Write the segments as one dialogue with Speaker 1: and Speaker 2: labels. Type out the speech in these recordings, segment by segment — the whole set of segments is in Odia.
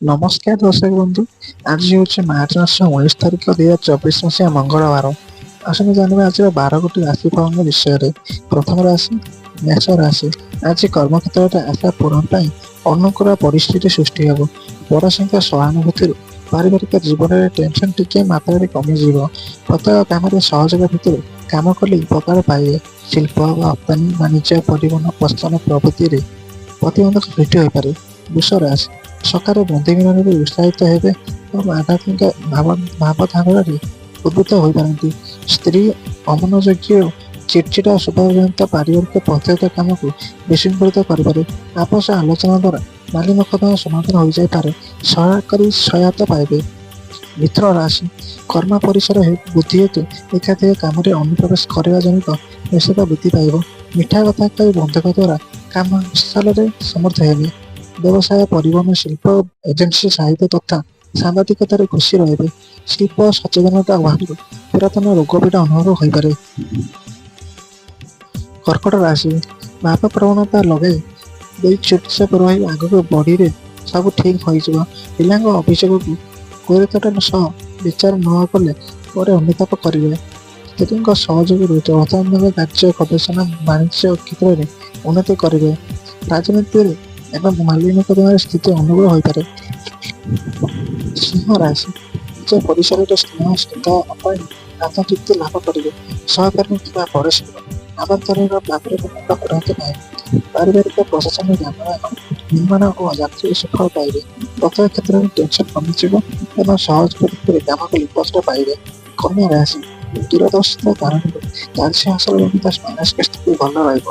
Speaker 1: ନମସ୍କାର ଦର୍ଶକ ବନ୍ଧୁ। ଆଜି ହେଉଛି ମାର୍ଚ୍ଚ ମାସ 19 ତାରିଖ 2024 ମସିହା ମଙ୍ଗଳବାର। ଆସନ୍ତୁ ଜାଣିବା ଆଜିର 12ଗୋଟି ରାଶିଫଳଙ୍କ ବିଷୟରେ। ପ୍ରଥମ ରାଶି ମେଷ ରାଶି। ଆଜି କର୍ମକ୍ଷେତ୍ରରେ ଆଶା ପୂରଣ ପାଇଁ ଅନୁକୂଳ ପରିସ୍ଥିତି ସୃଷ୍ଟି ହେବ। ପଡ଼ୋଶୀଙ୍କ ସହାନୁଭୂତିରୁ ପାରିବାରିକ ଜୀବନରେ ଟେନସନ ଟିକେ ମାତ୍ରାରେ କମିଯିବ। ପ୍ରତ୍ୟେକ କାମରେ ସହଯୋଗ ଭିତରୁ କାମ କଲେ ଉପକାର ପାଇବେ। ଶିଳ୍ପ ରପ୍ତାନି ବାଣିଜ୍ୟ ପରିବହନ ପଶ୍ଚନ ପ୍ରଭୃତିରେ ପ୍ରତିବନ୍ଧକ ସୃଷ୍ଟି ହୋଇପାରେ। ବୃଷ ରାଶି ସକାଳେ ବନ୍ଧୁ ମିଳନରେ ଉତ୍ସାହିତ ହେବେ ଏବଂ ଆଧ୍ୟାତ୍ମିକ ଭାବଧାରାରେ ଉଦ୍ଭୁତ ହୋଇପାରନ୍ତି। ସ୍ତ୍ରୀ ଅମନୋଯୋଗ୍ୟ ଚିଡ଼ଚିଡ଼ା ସ୍ୱଭାବଜନିତ ପାରିବାରିକ ପଞ୍ଚାୟତ କାମକୁ ବିଶୃଙ୍ଖଳିତ କରିପାରେ। ଆପୋଷ ଆଲୋଚନା ଦ୍ୱାରା ମାଲି ମକଦ୍ଦମା ସମାଧାନ ହୋଇଯାଇପାରେ। ସହାୟକାରୀ ସହାୟତା ପାଇବେ। ମିଥୁନ ରାଶି କର୍ମ ପରିସର ବୁଦ୍ଧି ହେତୁ ଏକାଧିକ କାମରେ ଅନୁପ୍ରବେଶ କରିବା ଜନିତ ବ୍ୟସ୍ତତା ବୃଦ୍ଧି ପାଇବ। ମିଠା କଥା କହି ବନ୍ଧୁଙ୍କ ଦ୍ୱାରା କାମ ହାସଲରେ ସମର୍ଥ ହେବେ। ବ୍ୟବସାୟ ପରିବହନ ଶିଳ୍ପ ଏଜେନ୍ସି ସାହିତ୍ୟ ତଥା ସାମ୍ବାଦିକତାରେ ଖୁସି ରହିବେ। ଶିଳ୍ପ ସଚେତନତା ଅଭାବରୁ ପୁରାତନ ରୋଗ ପୀଡ଼ା ଅନୁଭବ ହୋଇପାରେ। କର୍କଟ ରାଶି ଭାବ ପ୍ରବଣତା ଲଗାଇ ଦୁଇ ଚୁପଚାପ ରହି ଆଗକୁ ବଢ଼ିରେ ସବୁ ଠିକ୍ ହୋଇଯିବ। ପିଲାଙ୍କ ଅଭିଯୋଗକୁ ଗୁରୁତ୍ୱର ସହ ବିଚାର ନ କଲେ ପରେ ଅନୁତାପ କରିବେ। ସ୍ତ୍ରୀଙ୍କ ସହଯୋଗରୁ ଜଳସମ୍ବନ୍ଧ କାର୍ଯ୍ୟ ଗବେଷଣା ବାଣିଜ୍ୟ କ୍ଷେତ୍ରରେ ଉନ୍ନତି କରିବେ। ରାଜନୀତିରେ ଏବଂ ମାଲି ମକଦ୍ଦମାରେ ସ୍ଥିତି ଅନୁକୂଳ ହୋଇପାରେ। ସିଂହ ରାଶି ନିଜ ପରିସରରେ ସ୍ନେହ ଶ୍ରଦ୍ଧା ଅପାଇ ଆତ୍ମତୃପ୍ତି ଲାଭ କରିବେ। ସହକର୍ମୀ କିମ୍ବା ପଡ଼ୋଶୀଙ୍କ ଆମନ୍ତ୍ରଣର ଭାବରେ ମୁଣ୍ଡ କରନ୍ତୁ ନାହିଁ। ପାରିବାରିକ ପ୍ରଶାସନ ଯାନବାହନ ନିର୍ମାଣ ଓ ଯାତ୍ରୀ ସୁଫଳ ପାଇବେ। ପ୍ରତ୍ୟେକ କ୍ଷେତ୍ରରେ ଟେନସନ କମିଯିବ ଏବଂ ସହଜ ପଦ୍ଧତିରେ କାମ କଲି କଷ୍ଟ ପାଇବେ। କନ୍ୟା ରାଶି ଦୂରଦର୍ଶିତା କାରଣରୁ କାର୍ଯ୍ୟ ହାସଲ ଜନିତ ମାନସିକ ସ୍ଥିତି ଭଲ ରହିବ।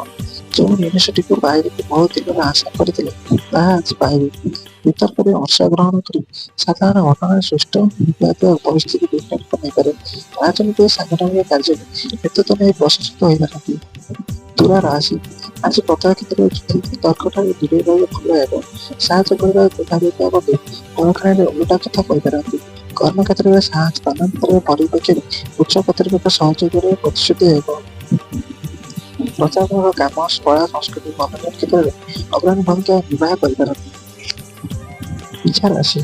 Speaker 1: ଯେଉଁ ଜିନିଷଟିକୁ ପାଇବାକୁ ବହୁତ ଦିନର ଆଶା କରିଥିଲେ ତାହା ଆଜି ପାଇବେ। ବିତର୍କରେ ଅଂଶଗ୍ରହଣ କରି ସାଧାରଣ ଘଟଣାରେ ସୁଷ୍ଠ ବିବାଦ ପରିସ୍ଥିତି ବିଘ୍ନ କମାଇପାରେ। ରାଜନୀତିକ ସାଂଗଠନିକ କାର୍ଯ୍ୟରେ ନେତୃତ୍ୱ ନେଇ ପ୍ରଶଂସିତ ହୋଇପାରନ୍ତି। ତୁଳା ରାଶି ଆଜି ପ୍ରତ୍ୟେକ କ୍ଷେତ୍ରରେ ତର୍କଠାରୁ ଦୂରେଇ ରହିବା ଭଲ ହେବ। ସାହାଯ୍ୟ କରିବା କଥାବାର୍ତ୍ତା ବଦଳି ପରକ୍ଷଣରେ ଓଲଟା କଥା କହିପାରନ୍ତି। କର୍ମକ୍ଷେତ୍ରରେ ସ୍ଥାନାନ୍ତର ପରିପ୍ରେକ୍ଷୀରେ ଉଚ୍ଚ କର୍ତ୍ତୃପକ୍ଷ ସହଯୋଗରେ ପ୍ରତିଶ୍ରୁତି ହେବ। ପ୍ରଚାରକ କାମ କଳା ସଂସ୍କୃତି ମନୋରଞ୍ଜନ କ୍ଷେତ୍ରରେ ଅଗ୍ରଣୀ ଭୂମିକା ନିର୍ବାହ କରିପାରନ୍ତି। ଇଚ୍ଛା ରାଶି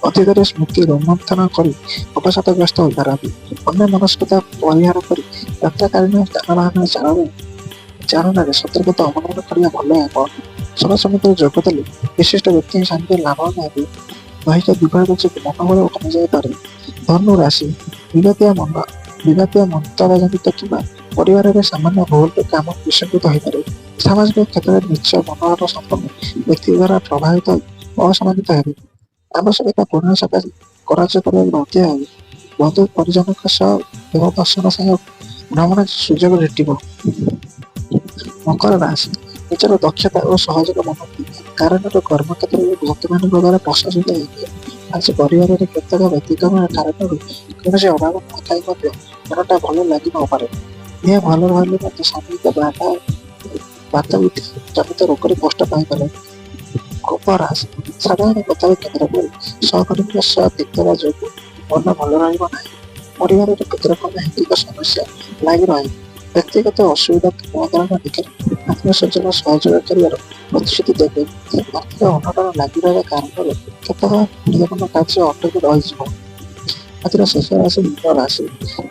Speaker 1: ଅତୀତରେ ସ୍ମୃତି ରୋମନ୍ଥନ କରି ଅବସାଦଗ୍ରସ୍ତ ହୋଇପାରନ୍ତି। ଅନ୍ୟ ମନସ୍କତା ପରିହାର କରି ଯାତ୍ରାକାଳୀନ ଯାନବାହନ ଚାଳନାରେ ସତର୍କତା ଅବଲମ୍ବନ କରିବା ଭଲ ହେବ। ସମାସମିତିରେ ଯୋଗ ଦେଲେ ବିଶିଷ୍ଟ ବ୍ୟକ୍ତିଙ୍କ ସାଙ୍ଗରେ ଲାଭବାନ ହେବେ। ଦୈହିକ ବିଭାଗ ଯୋଗୁଁ ମନୋବଳ କମିଯାଇପାରେ। ଧନୁ ରାଶି ବିବାଦୀୟ ମନ୍ତବ୍ୟଜନିତ କିମ୍ବା ପରିବାରରେ ସାମାନ୍ୟ ଭୁଲରେ କାମ ବିଶୃଙ୍ଖଳିତ ହୋଇପାରେ। ସାମାଜିକ କ୍ଷେତ୍ରରେ ନିଜ ମନୋଭାବ ସମ୍ପନ୍ନ ବ୍ୟକ୍ତି ଦ୍ୱାରା ପ୍ରଭାବିତ ଅସମ୍ମାନିତ ହେବେ। ଆବଶ୍ୟକତା ପୂରଣ ସକାଶେ କରାଯ୍ୟ କରିବାକୁ ବାଧ୍ୟ ହେବେ। ବନ୍ଧୁ ପରିଜନଙ୍କ ସହ ଦେବଦର୍ଶନ ସାଙ୍ଗ ଭ୍ରମଣ ସୁଯୋଗ ଭେଟିବ। ମକର ରାଶି ନିଜର ଦକ୍ଷତା ଓ ସହଯୋଗ ମନୋବୃତ୍ତି କାରଣରୁ କର୍ମକ୍ଷେତ୍ରରେ ବନ୍ଧୁମାନଙ୍କ ଦ୍ୱାରା ପ୍ରଶଂସିତ ହେବେ। ଆଜି ପରିବାରରେ କେତେକ ବ୍ୟତିକ୍ରମ କାରଣରୁ କୌଣସି ଅଭାବ ନଥାଇ ମଧ୍ୟ ମନଟା ଭଲ ଲାଗି ନପାରେ। ଦେହ ଭଲ ରହିଲେ ମଧ୍ୟ ସାମୟିକ ବାତାବୃତ୍ତି ଜନିତ ରୋଗରେ କଷ୍ଟ ପାଇପାରେ। କୁମ୍ଭ ରାଶି ସାଧାରଣ କଥାକୁ କେନ୍ଦ୍ର କରି ସହକର୍ମୀଙ୍କ ସହ ତିକ୍ତତା ଯୋଗୁଁ ମନ ଭଲ ରହିବ ନାହିଁ। ପରିବାରରେ କେତେକ ନୈତିକ ସମସ୍ୟା ଲାଗି ରହିବ। ବ୍ୟକ୍ତିଗତ ଅସୁବିଧା ସମାଧାନ ଦିଗରେ ଆତ୍ମୀୟସ୍ୱଜନ ସହଯୋଗ କରିବାର ପ୍ରତିଶ୍ରୁତି ଦେବେ। ଆର୍ଥିକ ଅନଟନ ଲାଗି ରହିବା କାରଣରୁ କେତେକ ଗୁରୁତ୍ୱପୂର୍ଣ୍ଣ କାର୍ଯ୍ୟ ଅଟକି ରହିଯିବ। ଆଜିର ଶେଷ ରାଶି ମୀନ ରାଶି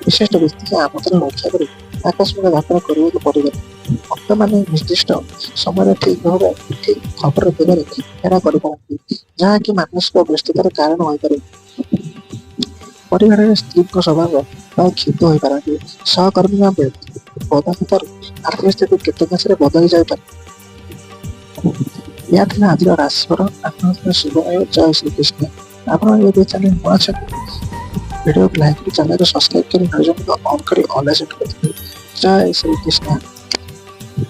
Speaker 1: ବିଶିଷ୍ଟ ବ୍ୟକ୍ତିଙ୍କ ଆମନ୍ତ୍ରଣ ରକ୍ଷା କରି ଆକସ୍ମିକ ଯାତ୍ରା କରିବାକୁ ପଡ଼ିପାରେ। ଭକ୍ତମାନେ ନିର୍ଦ୍ଦିଷ୍ଟ ସମୟରେ ଠିକ୍ ଖବର ଦେବାରେ ହେଳା କରିପାରନ୍ତି, ଯାହାକି ମାନସିକ ବ୍ୟସ୍ତତାର କାରଣ ହୋଇପାରେ। ପରିବାରରେ ସ୍ତ୍ରୀଙ୍କ ସ୍ୱଭାବ ପାଇଁ କ୍ଷୁବ୍ଧ ହୋଇପାରନ୍ତି। ସହକର୍ମୀଙ୍କ ବଦାନ୍ୟତାରୁ ଆର୍ଥିକ ସ୍ଥିତି କେତେକାଂଶରେ ବଦଳି ଯାଇପାରେ। ଏହା ଥିଲା ଆଜିର ରାଶିଫଳ। ଆପଣଙ୍କର ଶୁଭମୟ। ଜୟ ଶ୍ରୀକୃଷ୍ଣ। ଆପଣ ଯଦି ଚ୍ୟାନେଲ ନୂଆ ଅଛନ୍ତି ଭିଡ଼ିଓକୁ ଲାଇକ୍ କରି ଚ୍ୟାନେଲକୁ ସବସ୍କ୍ରାଇବ୍ କରି ନୋଟିଫିକେସନ୍ ଅନ୍ କରି ଅଲ୍ ସେଟ୍ କରିଦେବେ। ଜୟ ଶ୍ରୀକୃଷ୍ଣ।